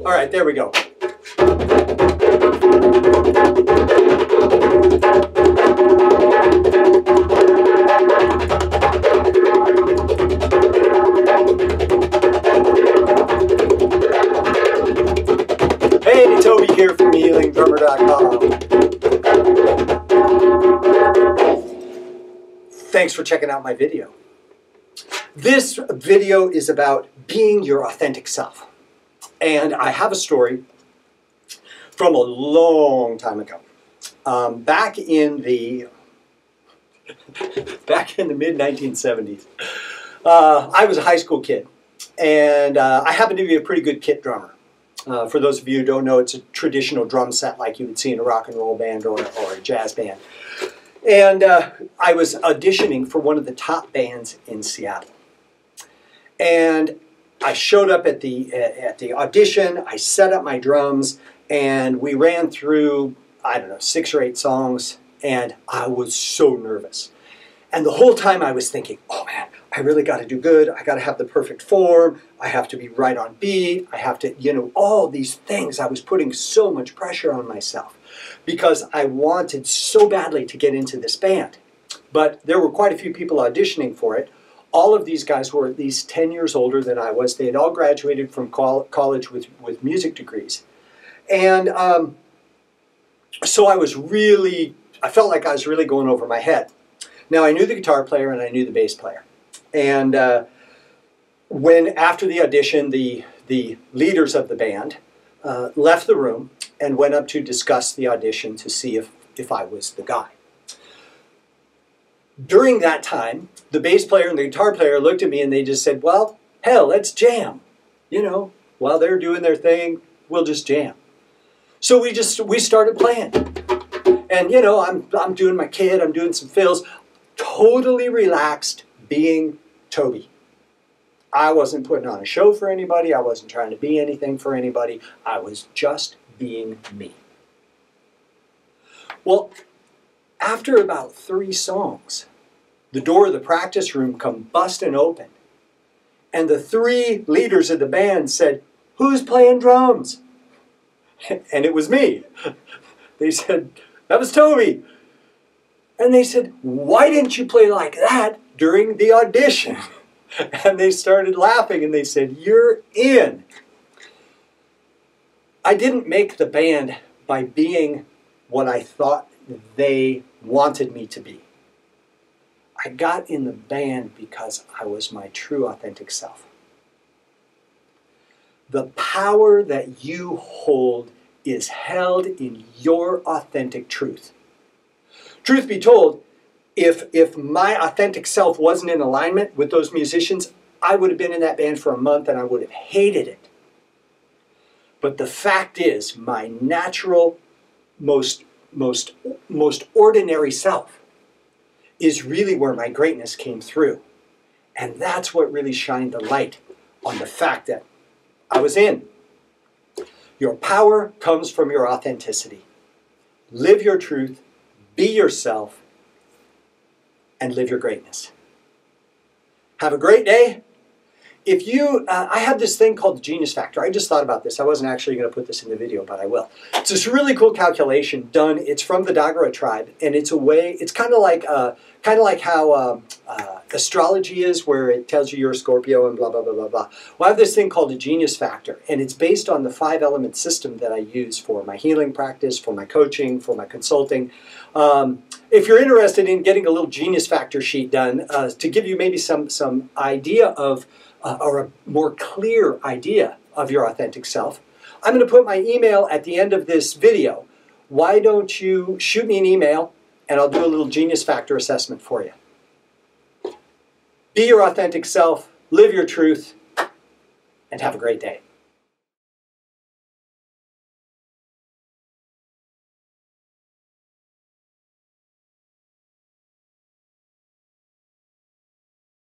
All right, there we go. Hey, Toby here from HealingDrummer.com. Thanks for checking out my video. This video is about being your authentic self. And I have a story from a long time ago. Back in the mid-1970s, I was a high school kid, and I happened to be a pretty good kit drummer. For those of you who don't know, it's a traditional drum set like you would see in a rock and roll band or a jazz band. And I was auditioning for one of the top bands in Seattle. And I showed up at the audition, I set up my drums, and we ran through, I don't know, 6 or 8 songs, and I was so nervous. And the whole time I was thinking, oh man, I really got to do good, I got to have the perfect form, I have to be right on beat, I have to, you know, all these things. I was putting so much pressure on myself because I wanted so badly to get into this band. But there were quite a few people auditioning for it. All of these guys were at least 10 years older than I was. They had all graduated from college with music degrees. And so I felt like I was really going over my head. Now, I knew the guitar player and I knew the bass player. And after the audition, the leaders of the band left the room and went up to discuss the audition to see if I was the guy. During that time, the bass player and the guitar player looked at me and they just said, well, hell, let's jam. You know, while they're doing their thing, we'll just jam. So we started playing. And, you know, I'm doing my kit, I'm doing some fills, totally relaxed, being Toby. I wasn't putting on a show for anybody, I wasn't trying to be anything for anybody, I was just being me. Well, after about 3 songs, the door of the practice room come busting open. And the 3 leaders of the band said, who's playing drums? And it was me. They said, that was Toby. And they said, why didn't you play like that during the audition? And they started laughing and they said, you're in. I didn't make the band by being what I thought they wanted me to be. I got in the band because I was my true authentic self. The power that you hold is held in your authentic truth. Truth be told, if my authentic self wasn't in alignment with those musicians, I would have been in that band for a month and I would have hated it. But the fact is, my natural, most ordinary self is really where my greatness came through. And that's what really shined the light on the fact that I was in. Your power comes from your authenticity. Live your truth, be yourself, and live your greatness. Have a great day. If you, I have this thing called the Genius Factor. I just thought about this. I wasn't actually going to put this in the video, but I will. It's this really cool calculation done. It's from the Dagara tribe, and it's a way. It's kind of like how astrology is, where it tells you you're a Scorpio and blah blah blah blah blah. Well, I have this thing called a Genius Factor, and it's based on the 5-element system that I use for my healing practice, for my coaching, for my consulting. If you're interested in getting a little Genius Factor sheet done to give you maybe some idea of or a more clear idea of your authentic self, I'm going to put my email at the end of this video. Why don't you shoot me an email and I'll do a little Genius Factor assessment for you. Be your authentic self, live your truth, and have a great day.